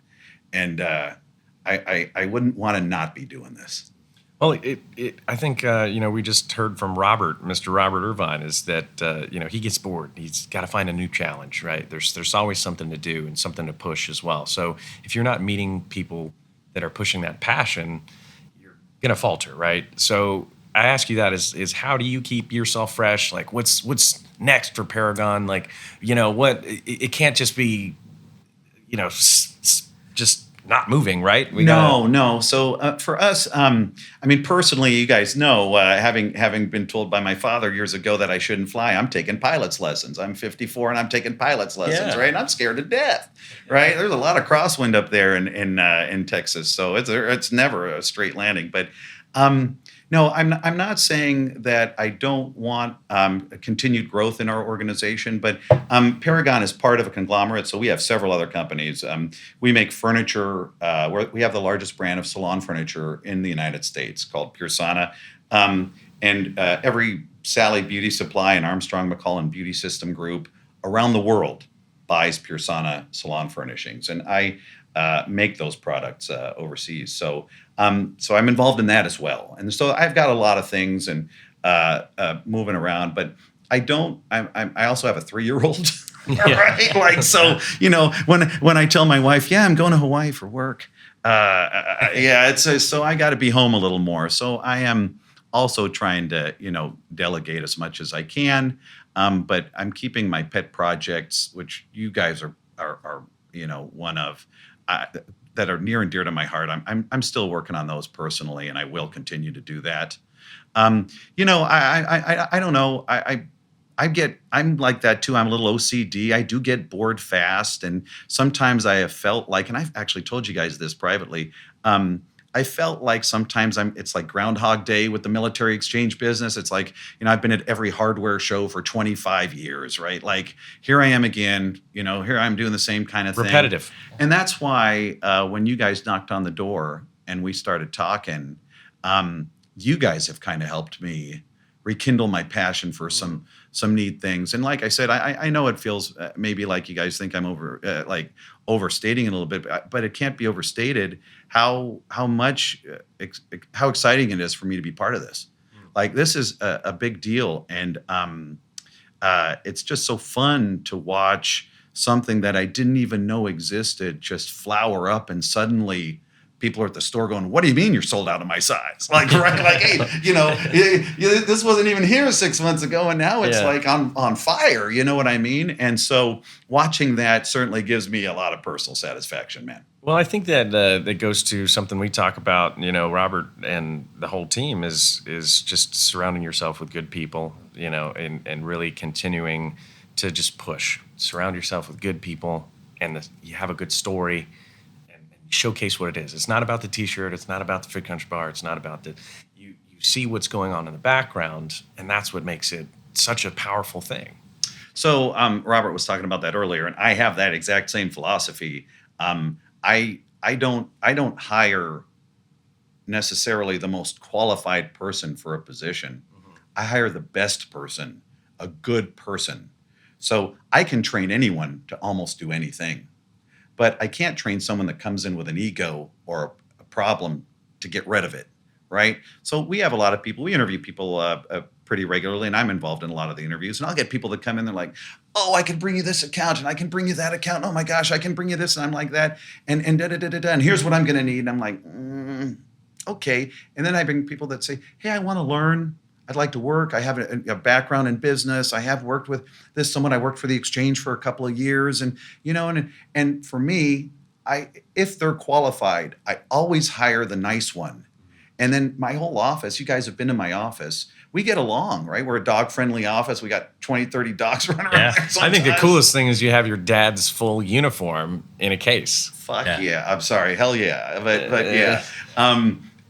and I wouldn't want to not be doing this. Well, I think, we just heard from Mr. Robert Irvine, is that, he gets bored. He's got to find a new challenge, right? There's always something to do and something to push as well. So if you're not meeting people that are pushing that passion, you're going to falter, right? So I ask you that is how do you keep yourself fresh? Like what's next for Paragon? Like, it can't just be, just not moving, right? No. So for us, personally, you guys know, having been told by my father years ago that I shouldn't fly, I'm taking pilot's lessons. I'm 54 and I'm taking pilot's lessons, right? And I'm scared to death, right? There's a lot of crosswind up there in Texas, so it's never a straight landing. But no, I'm not saying that I don't want continued growth in our organization, but Paragon is part of a conglomerate, so we have several other companies. We make furniture. We have the largest brand of salon furniture in the United States, called Puresana, and every Sally Beauty Supply and Armstrong McCullen Beauty System Group around the world buys Puresana salon furnishings, and I make those products overseas. So I'm involved in that as well. And so I've got a lot of things and moving around, but I also have a 3-year-old, right? Like, so, when I tell my wife, I'm going to Hawaii for work. So I got to be home a little more. So I am also trying to, delegate as much as I can. But I'm keeping my pet projects, which you guys are one of, that are near and dear to my heart. I'm still working on those personally, and I will continue to do that. I don't know. I'm like that too. I'm a little OCD. I do get bored fast, and sometimes I have felt like, and I've actually told you guys this privately. I felt like sometimes it's like Groundhog Day with the military exchange business. It's like, I've been at every hardware show for 25 years, right? Like, here I am again, here I'm doing the same kind of thing. Repetitive. And that's why when you guys knocked on the door and we started talking, you guys have kind of helped me rekindle my passion for some neat things. And like I said, I know it feels maybe like you guys think I'm overstating it a little bit, but it can't be overstated how exciting it is for me to be part of this. Like, this is a big deal, and it's just so fun to watch something that I didn't even know existed just flower up, and suddenly people are at the store going, "What do you mean you're sold out of my size?" Like, right? Like, hey, this wasn't even here 6 months ago, and now it's like on fire. You know what I mean? And so watching that certainly gives me a lot of personal satisfaction, man. Well, I think that goes to something we talk about, Robert and the whole team is just surrounding yourself with good people, and really continuing to just push. Surround yourself with good people, and you have a good story. Showcase what it is. It's not about the T-shirt. It's not about the Fit Country Bar. It's not about you see what's going on in the background, and that's what makes it such a powerful thing. So Robert was talking about that earlier, and I have that exact same philosophy. I don't hire necessarily the most qualified person for a position. Mm-hmm. I hire the best person, a good person. So I can train anyone to almost do anything. But I can't train someone that comes in with an ego or a problem to get rid of it, right? So we have a lot of people. We interview people pretty regularly, and I'm involved in a lot of the interviews. And I'll get people that come in, they're like, "Oh, I can bring you this account, and I can bring you that account. Oh my gosh, I can bring you this," and I'm like that, and da-da-da-da-da, and here's what I'm going to need. And I'm like, okay. And then I bring people that say, "Hey, I want to learn. I'd like to work. I have a background in business. I have worked with someone. I worked for the exchange for a couple of years." And, and for me, if they're qualified, I always hire the nice one. And then my whole office, you guys have been to my office, we get along, right? We're a dog-friendly office. We got 20, 30 dogs running around. I think the coolest thing is you have your dad's full uniform in a case. Fuck yeah. I'm sorry. Hell yeah. But yeah.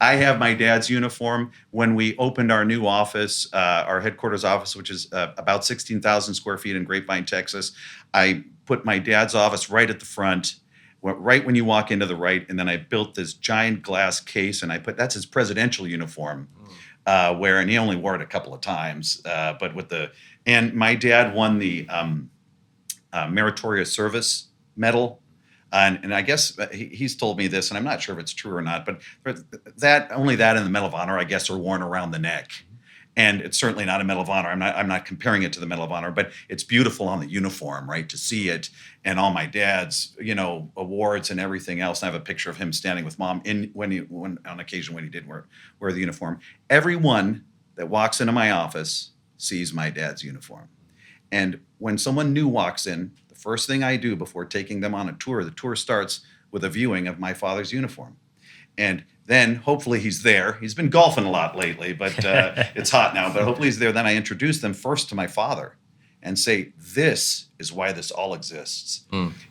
I have my dad's uniform. When we opened our new office, our headquarters office, which is about 16,000 square feet in Grapevine, Texas, I put my dad's office right at the front, right when you walk into the right, and then I built this giant glass case, and that's his presidential uniform. and he only wore it a couple of times, and my dad won the Meritorious Service Medal. And I guess he's told me this, and I'm not sure if it's true or not, but that and the Medal of Honor, I guess, are worn around the neck. And it's certainly not a Medal of Honor. I'm not comparing it to the Medal of Honor, but it's beautiful on the uniform, right? To see it, and all my dad's, awards and everything else. And I have a picture of him standing with mom when on occasion when he did wear the uniform. Everyone that walks into my office sees my dad's uniform. And when someone new walks in, the first thing I do before taking them on a tour, the tour starts with a viewing of my father's uniform. And then hopefully he's there. He's been golfing a lot lately, but it's hot now. But hopefully he's there. Then I introduce them first to my father and say, this is why this all exists.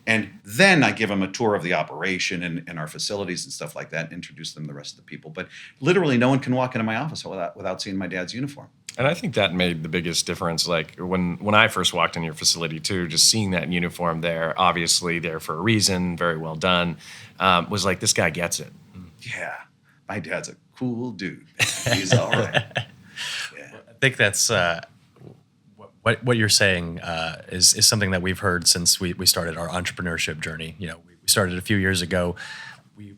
And then I give them a tour of the operation and our facilities and stuff like that, and introduce them to the rest of the people. But literally no one can walk into my office without seeing my dad's uniform. And I think that made the biggest difference. Like when I first walked in your facility too, just seeing that uniform there, obviously there for a reason, very well done, was like, this guy gets it. Yeah, my dad's a cool dude. He's all right. Yeah. I think that's what you're saying is something that we've heard since we started our entrepreneurship journey. We started a few years ago.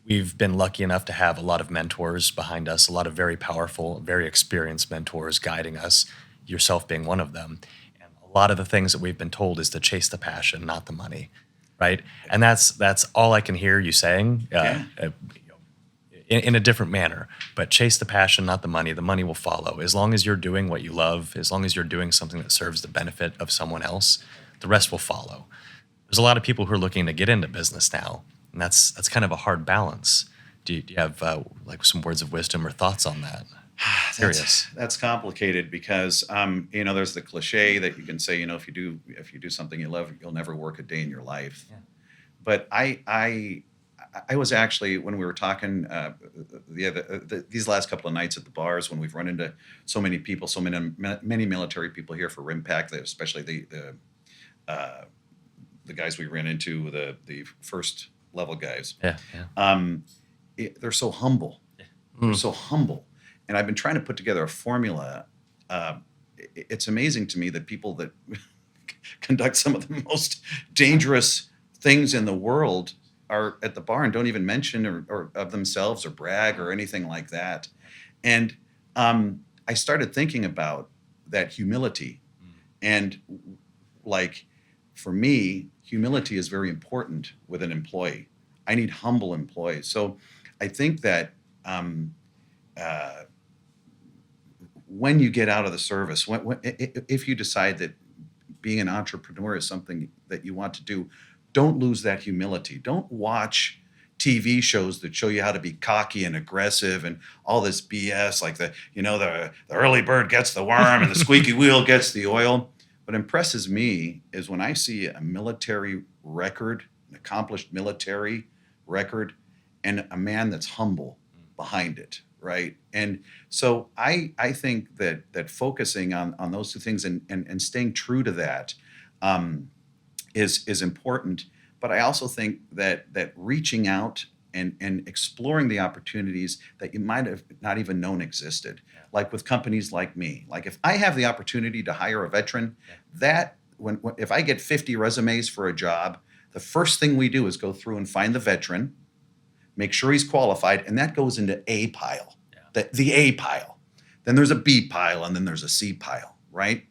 We've been lucky enough to have a lot of mentors behind us, a lot of very powerful, very experienced mentors guiding us, yourself being one of them. And a lot of the things that we've been told is to chase the passion, not the money, right? And that's all I can hear you saying in a different manner. But chase the passion, not the money. The money will follow. As long as you're doing what you love, as long as you're doing something that serves the benefit of someone else, the rest will follow. There's a lot of people who are looking to get into business now. And that's kind of a hard balance. Do you have some words of wisdom or thoughts on that? That's complicated because there's the cliche that you can say, if you do something you love, you'll never work a day in your life. Yeah. But I was actually, when we were talking these last couple of nights at the bars, when we've run into so many people, so many military people here for RIMPAC, especially the guys we ran into, the first level guys. They're so humble. They're so humble. And I've been trying to put together a formula. It's amazing to me that people that conduct some of the most dangerous things in the world are at the bar and don't even mention or of themselves or brag or anything like that. And I started thinking about that humility. And for me, humility is very important with an employee. I need humble employees. So I think that when you get out of the service, if you decide that being an entrepreneur is something that you want to do, don't lose that humility. Don't watch TV shows that show you how to be cocky and aggressive and all this BS, like the early bird gets the worm and the squeaky wheel gets the oil. What impresses me is when I see a military record, an accomplished military record, and a man that's humble behind it, right? And so I think that focusing on those two things and staying true to that is important. But I also think that reaching out and exploring the opportunities that you might have not even known existed, like with companies like me. Like if I have the opportunity to hire a veteran, if I get 50 resumes for a job, the first thing we do is go through and find the veteran, make sure he's qualified, and that goes into A pile, the A pile. Then there's a B pile, and then there's a C pile, right?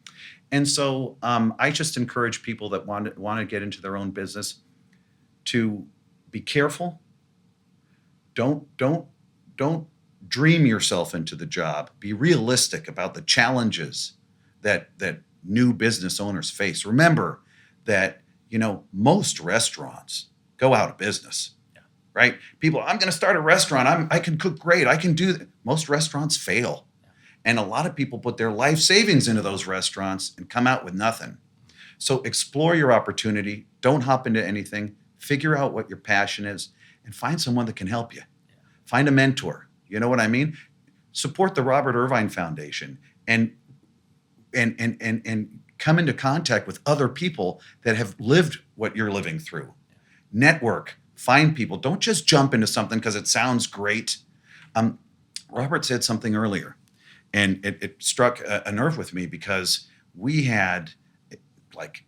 And so I just encourage people that want to get into their own business to be careful. Don't dream yourself into the job. Be realistic about the challenges that new business owners face. Remember that most restaurants go out of business, right? People, I'm going to start a restaurant. I can cook great. I can do that. Most restaurants fail. And a lot of people put their life savings into those restaurants and come out with nothing. So explore your opportunity. Don't hop into anything. Figure out what your passion is and find someone that can help you. Find a mentor. You know what I mean? Support the Robert Irvine Foundation and come into contact with other people that have lived what you're living through. Network. Find people. Don't just jump into something because it sounds great. Robert said something earlier. And it struck a nerve with me because we had, like,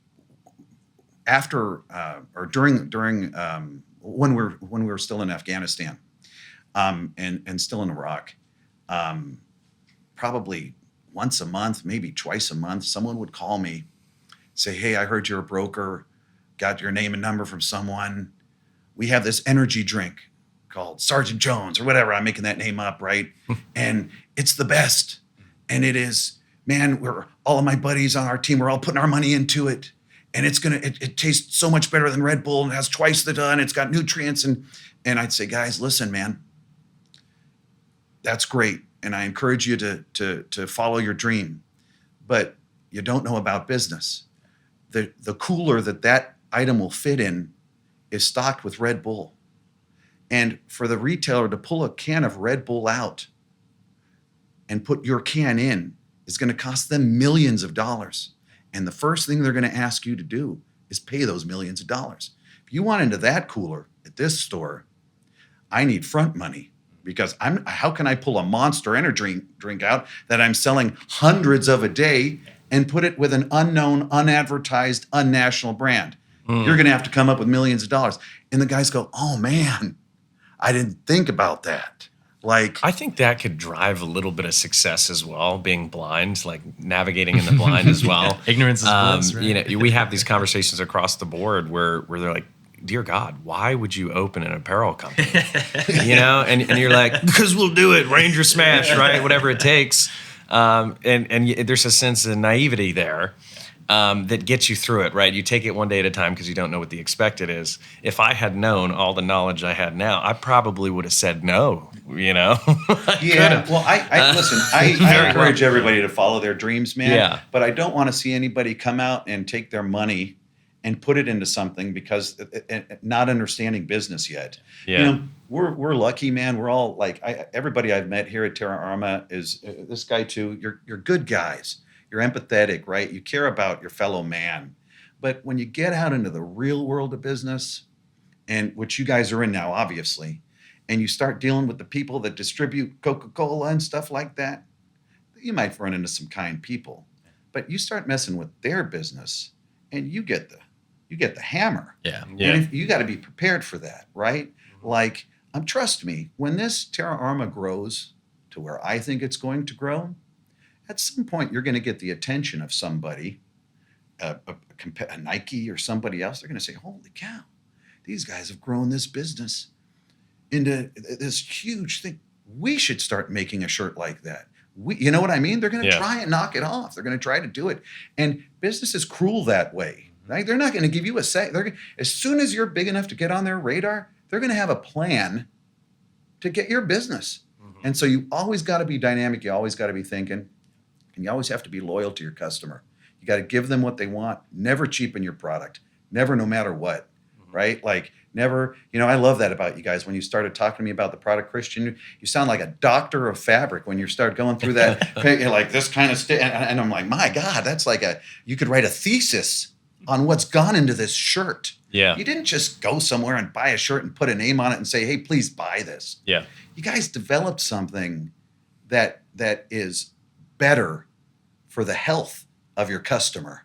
after or during when we were still in Afghanistan, and still in Iraq, probably once a month, maybe twice a month, someone would call me, say, "Hey, I heard you're a broker, got your name and number from someone. We have this energy drink called Sergeant Jones," or whatever. I'm making that name up, right? And it's the best. And it is, man, all of my buddies on our team, we're all putting our money into it. And it tastes so much better than Red Bull, and it has twice the done. It's got nutrients. And I'd say, guys, listen, man, that's great. And I encourage you to follow your dream, but you don't know about business. The cooler that item will fit in is stocked with Red Bull. And for the retailer to pull a can of Red Bull out and put your can in is going to cost them millions of dollars. And the first thing they're going to ask you to do is pay those millions of dollars. If you want into that cooler at this store, I need front money, because how can I pull a Monster Energy drink out that I'm selling hundreds of a day and put it with an unknown, unadvertised, unnational brand? You're going to have to come up with millions of dollars. And the guys go, "Oh man, I didn't think about that." Like, I think that could drive a little bit of success as well, being blind, like navigating in the blind as well. Ignorance is bliss, right? You know, we have these conversations across the board where they're like, "Dear God, why would you open an apparel company?" You know, and you're like, "Because we'll do it, Ranger Smash, right? Whatever it takes." And there's a sense of naivety there. That gets you through it, right? You take it one day at a time because you don't know what the expected is. If I had known all the knowledge I had now, I probably would have said no, you know? Yeah, well, I listen, I encourage everybody to follow their dreams, man. Yeah. But I don't want to see anybody come out and take their money and put it into something because not understanding business yet. Yeah. You know, we're lucky, man. We're all like, everybody I've met here at Terra Arma is this guy too. You're good guys. You're empathetic, right? You care about your fellow man. But when you get out into the real world of business, and which you guys are in now, obviously, and you start dealing with the people that distribute Coca-Cola and stuff like that, you might run into some kind people. But you start messing with their business, and you get the hammer. Yeah. And you got to be prepared for that, right? Like, trust me, when this Terra Arma grows to where I think it's going to grow, at some point, you're going to get the attention of somebody, a Nike or somebody else. They're going to say, "Holy cow, these guys have grown this business into this huge thing. We should start making a shirt like that." You know what I mean? They're going to try and knock it off. They're going to try to do it. And business is cruel that way, right? They're not going to give you a say. As soon as you're big enough to get on their radar, they're going to have a plan to get your business. And so you always got to be dynamic. You always got to be thinking. And you always have to be loyal to your customer. You got to give them what they want. Never cheapen your product. Never, no matter what, right? Like, never, I love that about you guys. When you started talking to me about the product, Christian, you sound like a doctor of fabric when you start going through that, you're like this kind of stuff. And I'm like, my God, that's like you could write a thesis on what's gone into this shirt. Yeah. You didn't just go somewhere and buy a shirt and put a name on it and say, "Hey, please buy this." Yeah. You guys developed something that is better for the health of your customer.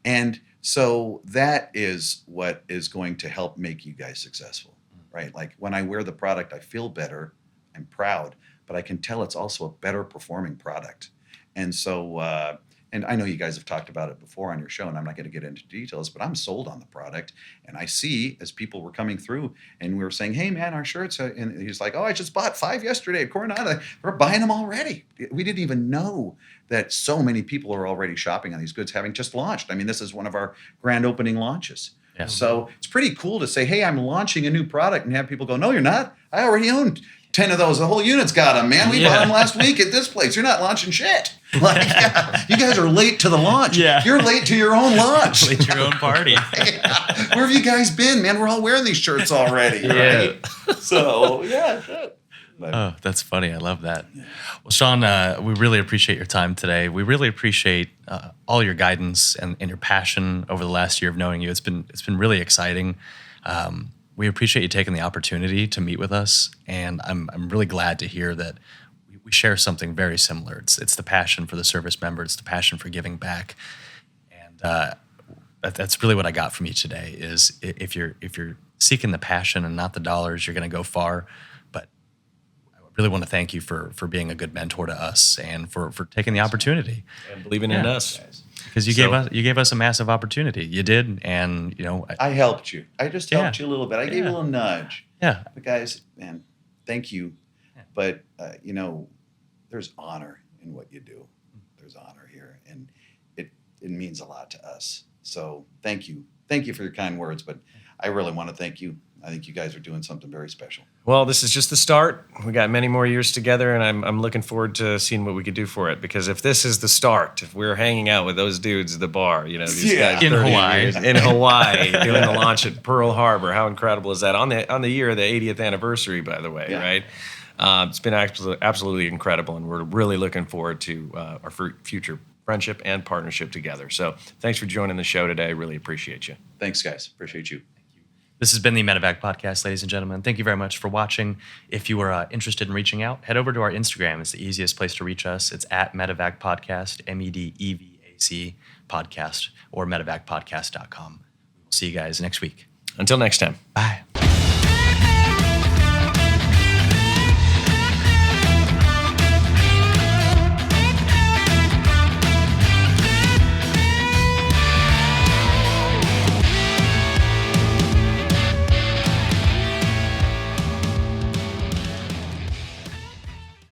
And so that is what is going to help make you guys successful, right? Like, when I wear the product, I feel better, I'm proud, but I can tell it's also a better performing product. And so, and I know you guys have talked about it before on your show, and I'm not going to get into details, but I'm sold on the product. And I see, as people were coming through and we were saying, "Hey man, our shirts," and he's like, "Oh, I just bought 5 yesterday at Coronado. We're buying them already." We didn't even know that so many people are already shopping on these goods, having just launched. I mean, this is one of our grand opening launches. Yeah. So it's pretty cool to say, "Hey, I'm launching a new product," and have people go, "No, you're not. I already own 10 of those. The whole unit's got them, man. We bought them last week at this place. You're not launching shit." Like, you guys are late to the launch. Yeah. You're late to your own launch. Late to your own party. Where have you guys been, man? We're all wearing these shirts already. Right? So, yeah. Oh, that's funny. I love that. Well, Sean, we really appreciate your time today. We really appreciate all your guidance and your passion over the last year of knowing you. It's been really exciting. We appreciate you taking the opportunity to meet with us, and I'm really glad to hear that we share something very similar. It's the passion for the service member. It's the passion for giving back, and that's really what I got from you today. Is if you're seeking the passion and not the dollars, you're going to go far. But I really want to thank you for being a good mentor to us and for taking the opportunity And believing in us. because you gave us a massive opportunity. You did, and I helped you. I just Yeah. helped you a little bit. I gave you a little nudge. yeah. But guys, man, thank you. But there's honor in what you do. There's honor here, and it means a lot to us. So thank you for your kind words. But I really want to thank you. I think you guys are doing something very special. Well, this is just the start. We got many more years together, and I'm looking forward to seeing what we could do for it. Because if this is the start, if we're hanging out with those dudes at the bar, these guys In 30 Hawaii. years, in Hawaii, doing the launch at Pearl Harbor, how incredible is that? On the year of the 80th anniversary, by the way, Yeah. right? It's been absolutely incredible, and we're really looking forward to our future friendship and partnership together. So thanks for joining the show today. Really appreciate you. Thanks, guys. Appreciate you. This has been the Medevac podcast, ladies and gentlemen. Thank you very much for watching. If you are interested in reaching out, head over to our Instagram. It's the easiest place to reach us. It's at Medevac Podcast, MEDEVAC Podcast, or medevacpodcast.com. We'll see you guys next week. Until next time. Bye.